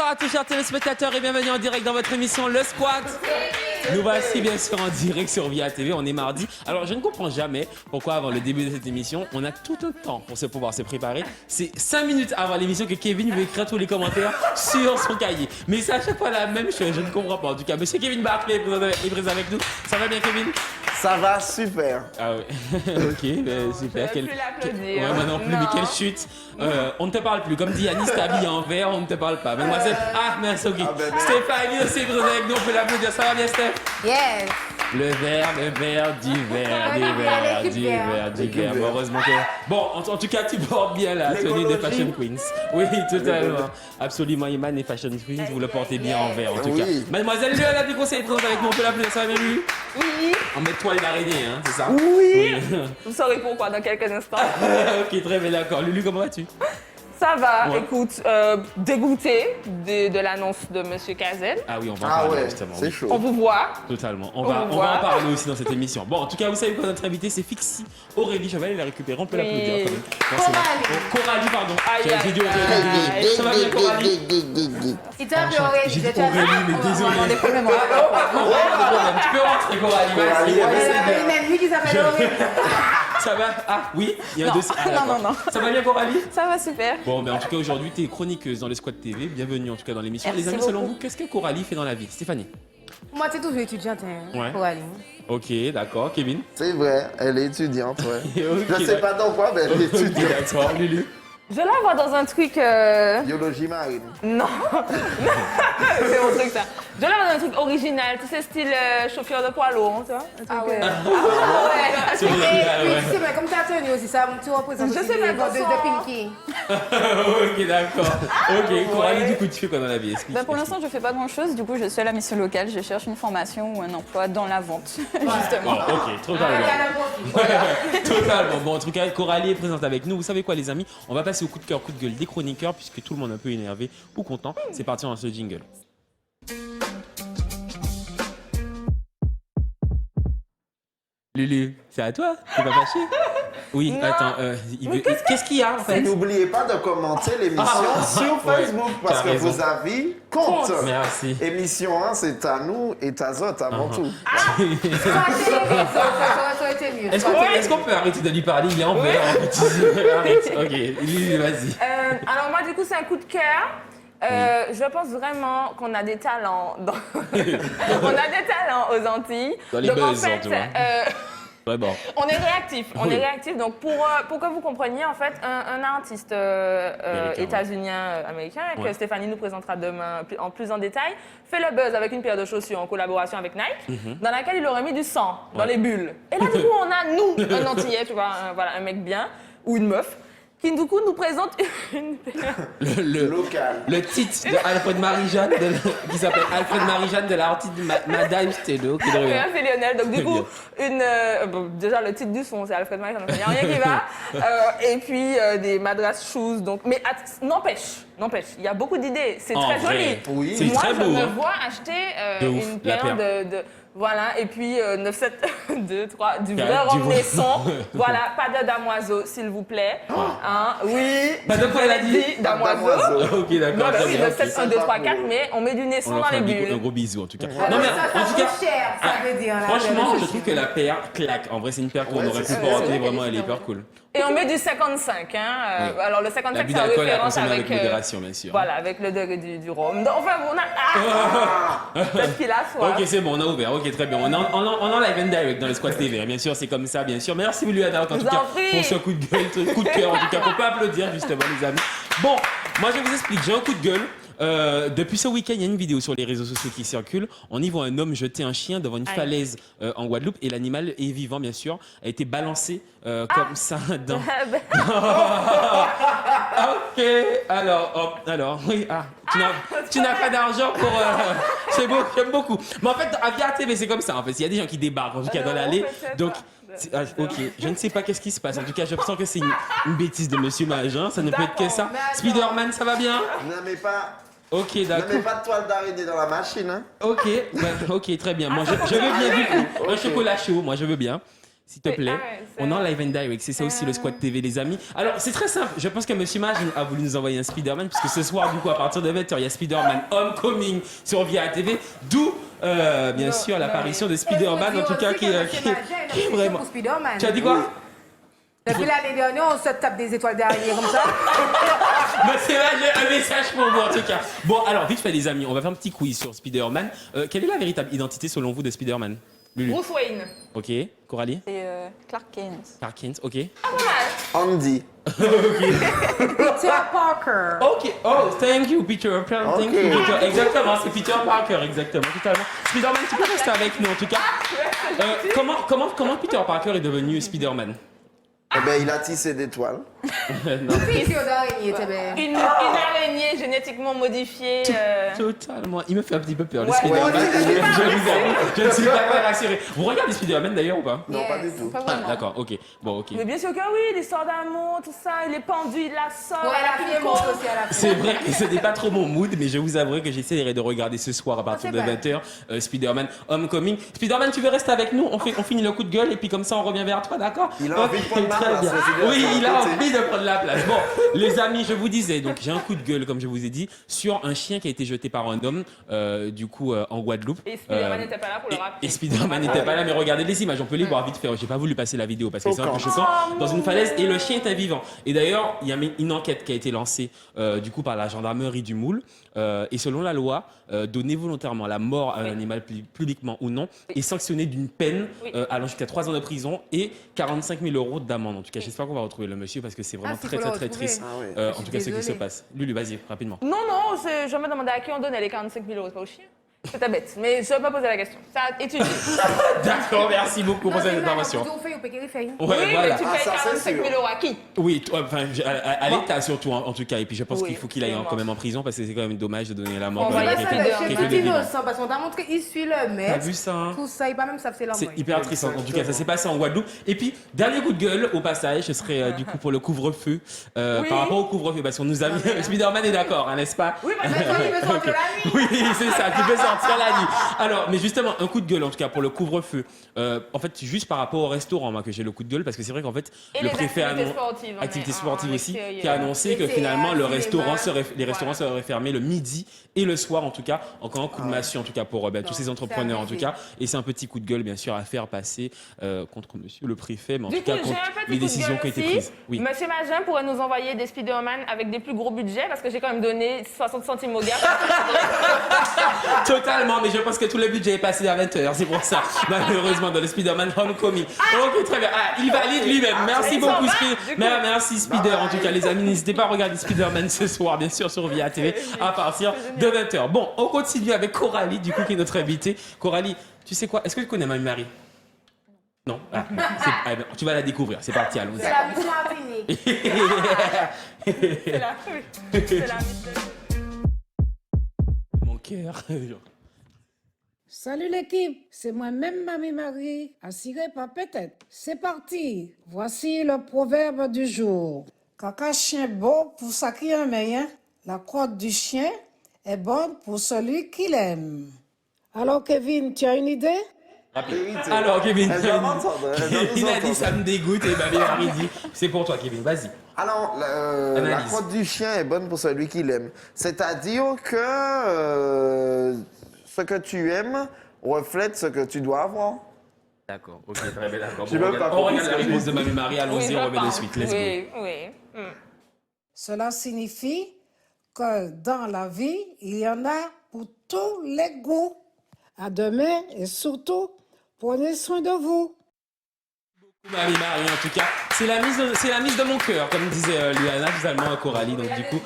Bonsoir à tous chers téléspectateurs et bienvenue en direct dans votre émission Le Squat. Nous voici bien sûr en direct sur Via TV, on est mardi. Alors je ne comprends jamais pourquoi avant le début de cette émission, on a tout un temps pour pouvoir se préparer. C'est 5 minutes avant l'émission que Kevin veut écrire tous les commentaires sur son cahier. Mais c'est à chaque fois la même chose, je ne comprends pas. En tout cas, monsieur Kevin Barclay est présent avec nous. Ça va bien Kevin? Ça va super. Ah oui, ok, ben, super. Je ne peux plus l'applaudir. Ouais, moi non plus, mais quelle chute. On ne te parle plus. Comme dit Yannis, t'es habillé en vert, on ne te parle pas. Mademoiselle, merci, ok. Stéphanie aussi est présente avec nous, on peut l'applaudir. Ça va bien, Steph? Yes. Le vert, du vert. Bon, heureusement que... Bon, en tout cas, tu portes bien la tenue des Fashion Queens. Oui, totalement. Absolument, Iman et Fashion Queens, vous le portez bien en vert, en tout cas. Mademoiselle Léa, la plus conseillée présente avec nous, on peut l'applaudir. Ça va bien, lui? Oui. On met toi et l'araignée, hein, c'est ça? Oui. Vous saurez pourquoi dans quelques instants. Ok, très bien, d'accord. Lulu, comment vas-tu? Ça va, Ouais. écoute, dégoûté de l'annonce de Monsieur Cazel. Ah oui, on va en parler ouais, justement. c'est Oui. chaud. On vous voit. Totalement. On On va voit. en parler aussi dans cette émission. Bon, en tout cas, vous savez quoi, notre invité, c'est Fixie Aurélie Cheval. Elle l'a récupéré. On peut Oui. l'applaudir quand même. Bon, c'est Coralie. bon. Oh, Coralie, pardon. Aïe, J'ai dit aïe, Aurélie. aïe. Ça va bien, Coralie? Si tu as appelé Aurélie, J'ai dit je t'ai Aurélie, mais désolé. des problèmes. Tu peux rentrer, Coralie. Vas-y. Coralie, Ouais, c'est bien. Même lui qui s'appelle Aurélie. Ça va? Ah, oui? Il y a un Non. dossier. Ah, d'accord. Non. Ça va bien, Coralie? Ça va super. Bon, mais en tout cas, aujourd'hui, tu es chroniqueuse dans les Squad TV. Bienvenue en tout cas dans l'émission. Merci Les amis, selon beaucoup. vous, qu'est-ce que Coralie fait dans la vie? Stéphanie? Moi, tu es toujours étudiante, hein, Ouais. Coralie. Ok, d'accord. Kevin? C'est vrai, elle est étudiante, ouais. Ok, Je sais pas dans quoi, mais elle est Ok, étudiante. d'accord. Lulu? Je la vois dans un truc... Biologie marine. Non. C'est mon truc, ça. Je la vois dans un truc original, tu sais, style chauffeur de poids lourd, tu vois. Ah ouais. C'est Et bien, puis, ouais. tu sais, mais comme tu as tenu aussi, ça, tu représentes Je aussi sais les pas, vendeuses attention. de Pinky. Ok, d'accord. Ok, Coralie, ouais. du coup, tu fais quoi dans la vie? Explique. Bah pour l'instant, je fais pas grand-chose. Du coup, je suis à la mission locale. Je cherche une formation ou un emploi dans la vente, justement. Bon, ok, totalement. Totalement. Bon, en tout cas, Coralie est présente avec nous. Vous savez quoi, les amis? On va passer au coup de cœur, coup de gueule des chroniqueurs, puisque tout le monde est un peu énervé ou content. C'est parti dans ce jingle. Lulu, c'est à toi? T'es pas fâché? Oui, Non. attends. Qu'est-ce qu'il y a en fait? N'oubliez pas de commenter l'émission sur ouais, Facebook parce t'as que raison. vos avis comptent. Merci. Émission 1, c'est à nous et Tazot avant tout. Ça aurait été mieux. Est-ce qu'on peut arrêter de lui parler? Il est en vert. En fait. Arrête. Ok, Lulu, vas-y. Alors moi, du coup, c'est un coup de cœur. Je pense vraiment qu'on a des talents. On a des talents aux Antilles. Dans les Donc en buzz, fait, surtout, hein. Ouais, bon. on est réactif. On Oui. est réactif. Donc pour que vous compreniez, en fait, un artiste Américain, états-unien américain que Ouais. Stéphanie nous présentera demain en plus en détail fait le buzz avec une paire de chaussures en collaboration avec Nike, dans laquelle il aurait mis du sang dans Ouais. les bulles. Et là, du coup, on a nous un Antillais, tu vois, un mec bien ou une meuf. Qui du coup nous présente une paire. Local. Le titre de Alfred Marie-Jeanne, qui s'appelle Alfred Marie-Jeanne de l'artiste Madame Stélo, qui Oui, revient. c'est Lionel. Donc, du coup, bon, déjà, le titre du son, c'est Alfred Marie, il n'y a rien qui va. Et puis, des madras shoes. Donc, mais n'empêche, il y a beaucoup d'idées. C'est En très vrai, joli. oui. C'est Moi, très beau. je me hein. vois acheter De ouf, une la paire paire. de voilà, et puis 9, 7, 2, 3, du Paire, vrai du rhum vrai. naissant. Voilà, pas de damoiseau, s'il vous plaît. Hein, oui. Pas de quoi elle a dit? Damoiseau. Ok, d'accord. Non, très oui, bien, 9, 7, ok. 1, 2, 3, 4, mais on met du On naissant leur dans fait les un bulles. gros bisou en tout cas. Ouais, Non, mais ça en tout cas, coûte cher, ça veut dire. là, franchement, de je trouve que la paire claque. En vrai, c'est une paire qu'on Ouais, aurait pu c'est porter. vrai. Vraiment, elle est hyper cool. Et on met du 55. Hein. Oui. Alors le 55, L'abus c'est en d'alcool est à référence consommer avec avec, modération, bien sûr. voilà, avec le degré du rhum. Donc, enfin, on a... Peut-être qu'il a soif. Ok, c'est bon, on a ouvert. Ok, très bien. On est en live and direct dans les squats TV. Bien sûr, c'est comme ça, bien sûr. Merci, Luana, en tout Vous cas, en prie. pour ce coup de gueule, coup de cœur, en tout cas, pour pas applaudir, justement, les amis. Bon, moi, je vous explique. J'ai un coup de gueule. Depuis ce week-end, il y a une vidéo sur les réseaux sociaux qui circule. On y voit un homme jeter un chien devant une Aïe. falaise en Guadeloupe et l'animal est vivant, bien sûr, a été balancé comme ça dans. Ok, alors, oui, tu n'as pas d'argent pour. C'est beau, j'aime beaucoup. Mais en fait, à Via TV, c'est comme ça. En fait, il y a des gens qui débarquent, en tout cas, dans l'allée. Donc, ok, je ne sais pas qu'est-ce qui se passe. En tout cas, je sens que c'est une bêtise de Monsieur Magin. Ça ne peut être que ça. mais attends. Spider-Man, ça va bien? Ne mets pas Ok, Ne d'accord. mets pas de toile d'araignée dans la machine, hein. Ok, ok, très bien. Moi, je veux bien du coup. Un chocolat chaud, moi, je veux bien. s'il te plaît. On est en live and direct, c'est ça aussi le Squad TV, les amis. Alors, c'est très simple. Je pense que Monsieur Mage a voulu nous envoyer un Spider-Man, puisque ce soir, du coup, à partir de 20h, il y a Spider-Man Homecoming sur VIA TV, d'où, bien sûr, l'apparition de Spider-Man, en tout cas, qui est vraiment. Tu as dit quoi? Depuis l'année dernière, on se tape des étoiles derrière comme ça. Monsieur Mage, j'ai un message pour vous, en tout cas. Bon, alors, vite fait, les amis, on va faire un petit quiz sur Spider-Man. Quelle est la véritable identité, selon vous, de Spider-Man? Lulu. Bruce Wayne. Ok. Coralie? C'est Clark Kent. Clark Kent, ok. Andy. Peter Parker. Ok, oh, thank you, Peter. Thank you, Peter. Exactement, c'est Peter Parker, exactement, totalement. Spider-Man, tu peux rester avec nous, en tout cas. Comment Peter Parker est devenu Spider-Man? Eh ben, il a tissé d'étoiles. Figure d'araignée, t'es belle. Une araignée génétiquement modifiée. Totalement. Il me fait un petit peu peur, le Ouais, Spider-Man. ouais, Je vous avoue, je ne suis pas rassuré. Vous regardez Spider-Man d'ailleurs ou pas? Non, pas du tout. Pas Ah, vraiment. d'accord, ok. Bon, ok. Mais bien sûr que oui, l'histoire d'amour, tout ça, il est pendu, il la sort. Ouais, la fille est morte aussi à la fin. C'est vrai que ce n'est pas trop mon mood, mais je vous avouerai que j'essaierai de regarder ce soir à partir de c'est vrai. 20h Spider-Man Homecoming. Spider-Man, tu veux rester avec nous? On finit le coup de gueule et puis comme ça on revient vers toi, d'accord? Il a envie de prendre la Très place, bien. c'est bien. Oui, il a Côté. envie de prendre la place. Bon, les amis, je vous disais, donc j'ai un coup de gueule, comme je vous ai dit, sur un chien qui a été jeté par un homme, du coup, en Guadeloupe. Et Spider-Man n'était pas là pour le rappeler. Et Spider-Man n'était pas là, mais regardez les images, on peut les voir vite fait. J'ai pas voulu passer la vidéo parce que c'est un peu choquant. Dans une falaise, et le chien était vivant. Et d'ailleurs, il y a une enquête qui a été lancée, du coup, par la gendarmerie du Moule. Et selon la loi, donner volontairement la mort à un animal publiquement ou non est sanctionné d'une peine allant jusqu'à 3 ans de prison et 45 000 € d'amende. En tout cas, j'espère qu'on va retrouver le monsieur parce que c'est vraiment s'il très, faut très, le très retrouver. triste. Ah oui. En tout cas, ce qui se passe. Lulu, vas-y, rapidement. Non, je me demandais à qui on donnait les 45 000 €, c'est pas au chien. C'était bête, mais je vais pas poser la question. Ça a étudié. D'accord, merci beaucoup pour cette intervention. Vous fait au périphérie. Ouais, Oui, voilà. mais tu payes ça, c'est 45 000 sûr. € à qui? Oui, enfin, à l'État surtout, en tout cas. Et puis, je pense Oui, qu'il faut qu'il aille vraiment. quand même en prison parce que c'est quand même dommage de donner la mort On quand va même à y quelqu'un faire qui des est que de C'est vivant. innocent parce qu'on t'a montré qu'il suit le T'as maître. vu ça, hein? Tout ça, il pas même ça fait la C'est moitié. hyper triste. En tout cas, ça s'est passé en Guadeloupe. Et puis, dernier coup de gueule au passage, ce serait du coup pour le couvre-feu. Par rapport au couvre-feu, parce qu'on nous a mis. Spider-Man est d'accord, hein, n'est-ce pas? Oui, parce que Il veut sortir la nuit. Oui, c'est ça, qui peut sortir la nuit. Alors, mais justement, un coup de gueule en tout cas pour le couvre-feu. En fait, juste par rapport au restaurant, moi, que j'ai le coup de gueule, parce que c'est vrai qu'en fait, Et le les préfet a activités sportives. activités en sportives aussi, extérieur. qui a annoncé que Les finalement théâtres, les cinéma. restaurants seraient fermés le midi et le soir en tout cas. Encore un coup de massue en tout cas pour tous ces entrepreneurs en tout cas. Et c'est un petit coup de gueule bien sûr à faire passer contre monsieur le préfet, mais en Du tout coup, cas j'ai contre un petit les coup de décisions gueule qui ont été aussi. prises. Oui. Monsieur Magin pourrait nous envoyer des Spider-Man avec des plus gros budgets parce que j'ai quand même donné 60 centimes au gars. Totalement, mais je pense que tout le budget est passé à 20h, c'est pour ça, malheureusement, dans le Spider-Man Homecoming. Ok, très bien. Ah, il valide lui-même. Merci ils beaucoup, sont Spider. vaches, du coup. Merci, Spider. En tout cas, les amis, n'hésitez pas à regarder Spider-Man ce soir, bien sûr, sur VIA TV, à partir de 20h. Bon, on continue avec Coralie, du coup, qui est notre invitée. Coralie, tu sais quoi? Est-ce que tu connais Mamie Marie? Non? Ben, tu vas la découvrir. C'est parti, allons-y. C'est la mission clinique. C'est la c'est la Mon cœur. Salut l'équipe, c'est moi-même Mamie Marie, assurée par peut-être. C'est parti, voici le proverbe du jour. Caca chien beau pour ça qui aime, hein? La crotte du chien est bonne pour celui qui l'aime. Alors Kevin, tu as une idée? Alors, Kevin, Elle doit m'entendre, elle doit nous Kevin a dit entendre. ça me dégoûte et Mamie Marie dit c'est pour toi, Kevin, vas-y. Alors, la Analyse. crotte du chien est bonne pour celui qui l'aime. C'est-à-dire que ce que tu aimes reflète ce que tu dois avoir. D'accord, ok, très bien, d'accord. J'ai même pas on compris regarde ce la que j'ai réponse dit. de Mamie Marie, allons-y, je on remet de pense. suite, let's go. Oui. Cela signifie que dans la vie, il y en a pour tous les goûts. À demain et surtout, prenez soin de vous. Mamie Marie, en tout cas, c'est la mise de mon cœur, comme disait Luana, finalement, à Coralie. Donc, du coup,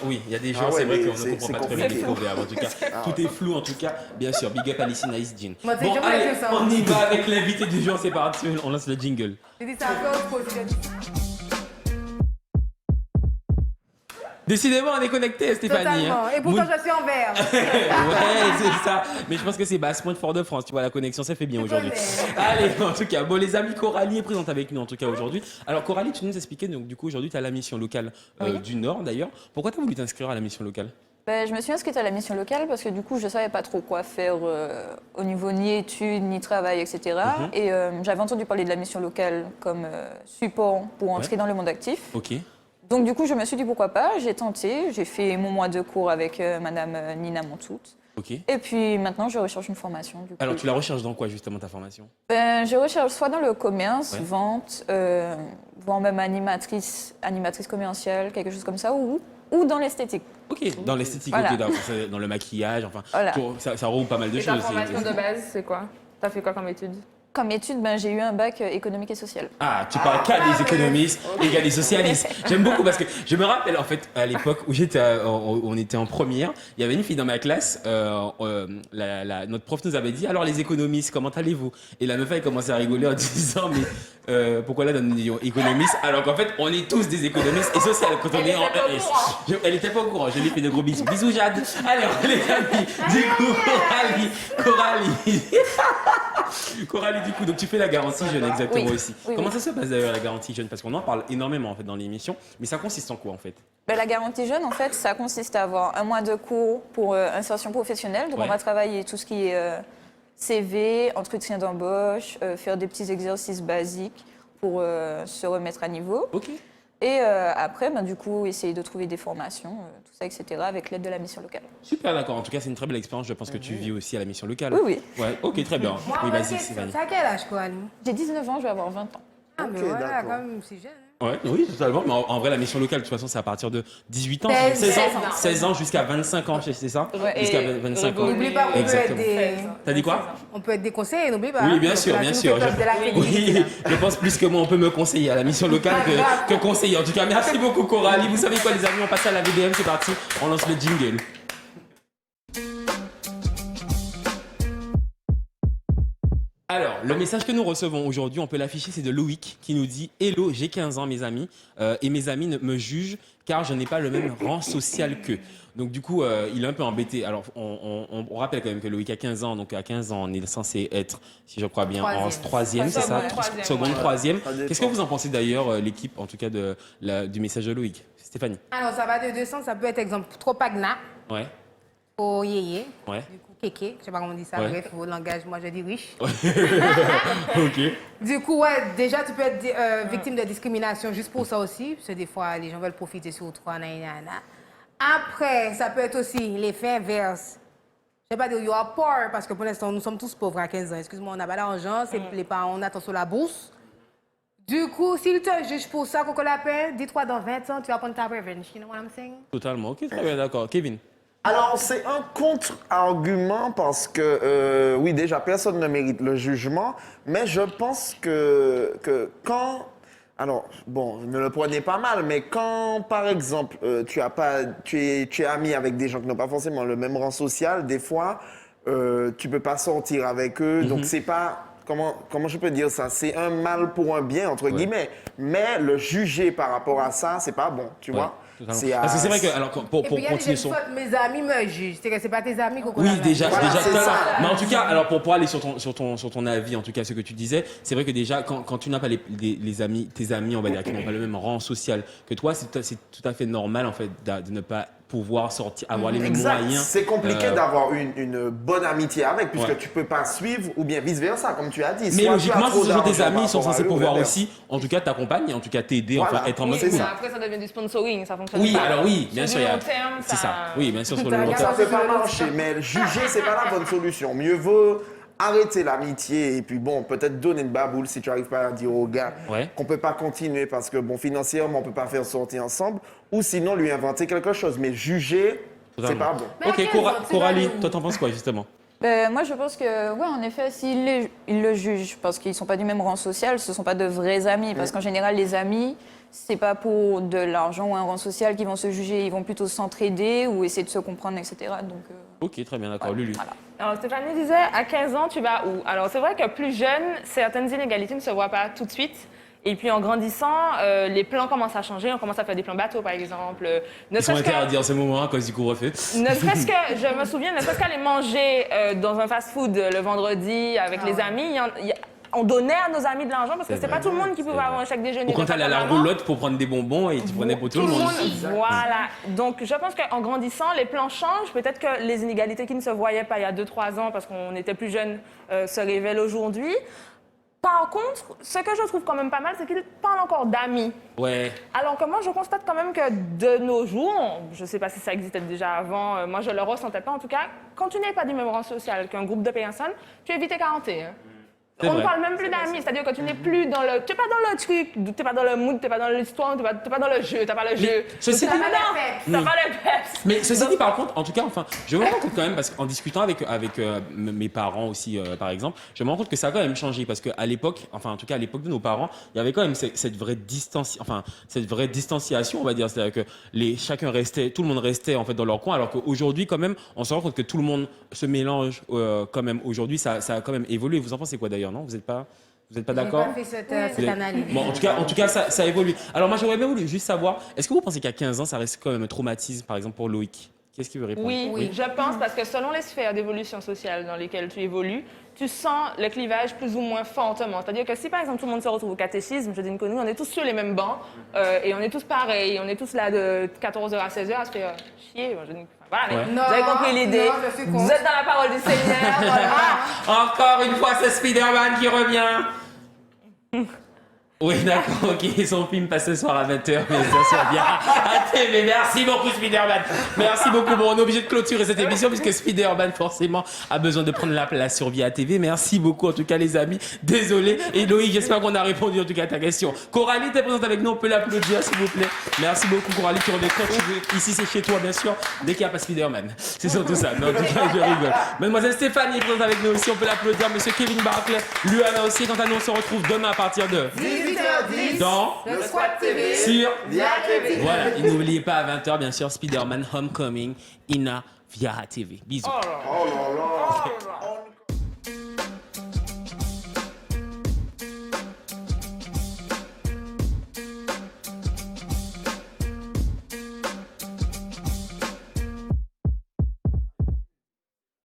oui, il y a des jours, Ah ouais, c'est vrai mais qu'on ne c'est comprend pas très bien les compliqué. proverbes. En tout cas, tout est flou, en tout cas. Bien sûr, big up Alice Nice Jean. Moi, c'est Bon, jamais allez, fait ça. on y va avec l'invité du jour, c'est parti, on lance le jingle. J'ai dit ça à cause pour Décidément, on est connecté, Stéphanie. Totalement. hein. Et pourtant, Moon- je suis en vert. Ouais, c'est ça. Mais je pense que c'est Basse-Point de Fort-de-France. Tu vois, la connexion, ça fait bien aujourd'hui. Allez, en tout cas, bon, les amis, Coralie est présente avec nous, en tout cas, aujourd'hui. Alors, Coralie, tu nous expliquais, donc, du coup, aujourd'hui, tu as la mission locale du Nord, d'ailleurs. Pourquoi tu as voulu t'inscrire à la mission locale? Je me suis inscrite à la mission locale parce que du coup, je ne savais pas trop quoi faire au niveau ni études, ni travail, etc. Et j'avais entendu parler de la mission locale comme support pour entrer dans le monde actif. Ok. Donc du coup, je me suis dit pourquoi pas, j'ai tenté, j'ai fait mon mois de cours avec Madame Nina Montout. Ok. Et puis maintenant, je recherche une formation. Du coup. Alors, tu la recherches dans quoi, justement, ta formation? Je recherche soit dans le commerce, Ouais. vente, voire même animatrice commerciale, quelque chose comme ça, ou dans l'esthétique. Ok, dans l'esthétique, Voilà. ok, dans le maquillage, enfin, Voilà. ça regroupe pas mal de Et ta choses. formation de base, c'est quoi? T'as fait quoi comme étude? Comme étude, j'ai eu un bac économique et social. Ah, tu parles qu'à des économistes et qu'à des socialistes. J'aime beaucoup parce que je me rappelle en fait à l'époque où on était en première, il y avait une fille dans ma classe, notre prof nous avait dit alors les économistes, comment allez-vous? Et la meuf elle commençait à rigoler en disant mais pourquoi là nous disons économistes alors qu'en fait on est tous des économistes et social quand on est en ES. Elle était pas au courant, je lui ai fait de gros bisous. Bisous Jade. Alors les amis, du coup Coralie, du coup, donc tu fais la garantie jeune exactement Oui. aussi. Oui, Comment oui. ça se passe d'ailleurs la garantie jeune? Parce qu'on en parle énormément en fait dans l'émission, mais ça consiste en quoi en fait? La garantie jeune, en fait, ça consiste à avoir un mois de cours pour insertion professionnelle. Donc, Ouais. on va travailler tout ce qui est CV, entretien d'embauche, faire des petits exercices basiques pour se remettre à niveau. Ok. Et après, du coup, essayer de trouver des formations, tout ça, etc., avec l'aide de la mission locale. Super, d'accord. En tout cas, c'est une très belle expérience. Je pense que tu vis aussi à la mission locale. Oui. Ouais, ok, très bien. Moi, Oui, ma vas-y, question, Stéphanie. c'est à quel âge, Coralie? J'ai 19 ans, je vais avoir 20 ans. Ah, mais Ok, voilà, d'accord. quand même, c'est jeune. Hein. Ouais, oui, totalement. Mais en vrai, la mission locale, de toute façon, c'est à partir de 18 ans, 16 ans, ans. 16 ans jusqu'à 25 ans, c'est ça? Ouais, Jusqu'à et 25 ans. N'oublie pas qu'on peut Exactement. être T'as dit quoi? on peut être des conseillers, n'oublie pas. Oui, hein. bien Donc sûr, là, bien tu nous sûr. fais top de la crédibilité, Oui, là. je pense plus que moi, on peut me conseiller à la mission locale que conseiller. En tout cas, merci beaucoup, Coralie. Vous savez quoi, les amis, on passe à la VDM, c'est parti. On lance le jingle. Alors, le message que nous recevons aujourd'hui, on peut l'afficher, c'est de Loïc qui nous dit « Hello, j'ai 15 ans, mes amis, et mes amis me jugent car je n'ai pas le même rang social qu'eux. » Donc du coup, il est un peu embêté. Alors, on rappelle quand même que Loïc a 15 ans, donc à 15 ans, on est censé être, si je crois bien, en troisième, c'est ça? Seconde, troisième. Ça dépend. Qu'est-ce que vous en pensez d'ailleurs, l'équipe, en tout cas, du message de Loïc? Stéphanie? Alors, ça va de deux sens. Ça peut être, exemple, trop pagna, Ouais, trop yéyé, ouais. du coup, kéké, je sais pas comment on dit ça, Ouais. bref, au langage, moi je dis riche. Ok. Du coup, ouais, déjà, tu peux être victime de discrimination juste pour ça aussi, parce que des fois, les gens veulent profiter sur toi, nanana. Après, ça peut être aussi l'effet inverse. Je ne vais pas dire you are poor, parce que pour l'instant, nous sommes tous pauvres à 15 ans. Excuse-moi, on n'a pas d'argent, c'est les parents, on attend sur la bourse. Du coup, s'il te juge pour ça, qu'on l'appelle, dis-toi dans 20 ans, tu vas prendre ta revenge. You know what I'm saying? Totalement. Ok, très bien, d'accord. Kevin? Alors, c'est un contre-argument parce que, oui, déjà, personne ne mérite le jugement, mais je pense que quand... Alors, bon, ne le prenez pas mal, mais quand, par exemple, tu es ami avec des gens qui n'ont pas forcément le même rang social, des fois, tu peux pas sortir avec eux, donc c'est pas... Comment je peux dire ça? C'est un mal pour un bien, entre guillemets. Mais le juger par rapport à ça, c'est pas bon, tu vois? Totalement. C'est Parce que c'est vrai que, alors, pour Et puis, il y a continuer des sur... fois, mes amis me jugent. C'est que c'est pas tes amis qu'on Oui, déjà, Voilà, déjà c'est tout à l'heure. ça. Mais en tout cas, alors pour aller sur ton avis, en tout cas, ce que tu disais, c'est vrai que déjà, quand tu n'as pas les amis, tes amis, on va dire, qui n'ont pas le même rang social que toi, c'est tout à fait normal, en fait, de ne pas pouvoir sortir, avoir les mêmes Exact. moyens. C'est compliqué d'avoir une bonne amitié avec, puisque Ouais. tu peux pas suivre, ou bien vice-versa, comme tu as dit. Mais Soit logiquement, tu as trop si ce sont tes d'argent amis, ils sont par rapport censés à eux, ou pouvoir l'inverse. aussi, en tout cas, t'accompagner, en tout cas, t'aider, Voilà. enfin, être en mode C'est cool. ça. Après, ça devient du sponsoring, ça fonctionne Oui, pas. alors oui, bien Sur sûr, du il y a- long terme, c'est ça. Oui, bien sûr, sur le Ça long regarde terme. Ça peut pas marcher, mais juger, c'est pas la bonne solution. Mieux vaut arrêter l'amitié et puis bon, peut-être donner une baboule si tu n'arrives pas à dire au gars Ouais. qu'on peut pas continuer parce que bon, financièrement, on peut pas faire sortir ensemble, ou sinon lui inventer quelque chose. Mais juger, c'est Totalement. pas bon. Mais à Ok, 15 ans, tu Coralie, vas où? toi, t'en penses quoi, justement? Moi, je pense que, ouais, en effet, s'ils le jugent, parce qu'ils ne sont pas du même rang social, ce ne sont pas de vrais amis. Parce qu'en général, les amis, c'est pas pour de l'argent ou un rang social qu'ils vont se juger. Ils vont plutôt s'entraider ou essayer de se comprendre, etc. Donc, Ok, très bien, d'accord. Lulu. voilà. Alors, Stéphanie disait, à 15 ans, tu vas où? Alors, c'est vrai que plus jeune, certaines inégalités ne se voient pas tout de suite. Et puis, en grandissant, les plans commencent à changer. On commence à faire des plans bateaux, par exemple. Ne Ils sont serait-ce que- interdits en ce moment à cause du couvre-feu. Ne serait-ce que, je me souviens, ne serait-ce qu'aller manger dans un fast-food le vendredi avec les amis, on donnait à nos amis de l'argent parce que c'est pas tout le monde qui pouvait avoir un chèque déjeuner. Ou quand t'allais à la roulotte pour prendre des bonbons et tu prenais pour tout le monde. Voilà. Donc, je pense qu'en grandissant, les plans changent. Peut-être que les inégalités qui ne se voyaient pas il y a 2-3 ans parce qu'on était plus jeunes se révèlent aujourd'hui. Par contre, ce que je trouve quand même pas mal, c'est qu'ils parlent encore d'amis. Ouais. Alors que moi, je constate quand même que de nos jours, je ne sais pas si ça existait déjà avant, moi je le ressentais pas en tout cas, quand tu n'es pas du même rang social qu'un groupe de personnes, tu es vite écarté. C'est On vrai. ne parle même plus d'amis, c'est-à-dire que tu n'es plus dans le... Tu n'es pas dans le truc, tu n'es pas dans le mood, tu n'es pas dans l'histoire, tu n'es pas dans le jeu, tu n'as pas le jeu. ceci dit- Tu n'as pas les peps. Mais ceci dit, par contre, en tout cas, enfin, je me rends compte quand même, parce qu'en discutant avec mes parents aussi, par exemple, je me rends compte que ça a quand même changé, parce qu'à l'époque, enfin, en tout cas, à l'époque de nos parents, il y avait quand même cette vraie distanciation, on va dire, c'est-à-dire que chacun restait, tout le monde restait en fait dans leur coin, alors qu'aujourd'hui, quand même, on se rend compte que tout le monde se mélange quand même. Aujourd'hui, ça a quand même évolué. Vous en pensez quoi d'ailleurs, non? Vous n'êtes pas d'accord? J'ai pas fait cette analyse. Bon, en tout cas, ça évolue. Alors moi, j'aurais bien voulu juste savoir, est-ce que vous pensez qu'à 15 ans, ça reste quand même un traumatisme, par exemple, pour Loïc? Qu'est-ce qu'il veut répondre? Oui, je pense parce que selon les sphères d'évolution sociale dans lesquelles tu évolues, tu sens le clivage plus ou moins fortement. C'est-à-dire que si par exemple tout le monde se retrouve au catéchisme, je dis que nous on est tous sur les mêmes bancs et on est tous pareils, on est tous là de 14h à 16h à se faire chier. Moi, je dis, voilà, mais Ouais. vous avez compris l'idée. Non, je suis contre. Vous êtes dans la parole du Seigneur. Voilà. Encore une fois, c'est Spider-Man qui revient. Oui, d'accord, ok, son film passe ce soir à 20h, mais ça soit bien à TV. Merci beaucoup, Spider-Man. Merci beaucoup. Bon, on est obligé de clôturer cette émission puisque Spider-Man, forcément, a besoin de prendre la place sur Via TV. Merci beaucoup, en tout cas, les amis. Désolé. Et Loïc, j'espère qu'on a répondu, en tout cas, à ta question. Coralie, t'es présente avec nous, on peut l'applaudir, s'il vous plaît. Merci beaucoup, Coralie. Tu reviens quand tu veux. Ici, c'est chez toi, bien sûr, dès qu'il n'y a pas Spider-Man. C'est surtout ça. Mais en tout cas, je rigole. Mademoiselle Stéphanie est présente avec nous aussi, on peut l'applaudir. Monsieur Kevin Barclay, Luana aussi. Quant à nous, on se retrouve demain à partir de 18h10 dans le Squat TV sur Via TV. voilà, et n'oubliez pas à 20h bien sûr Spider-Man Homecoming Ina Via TV. Bisous. Oh là là.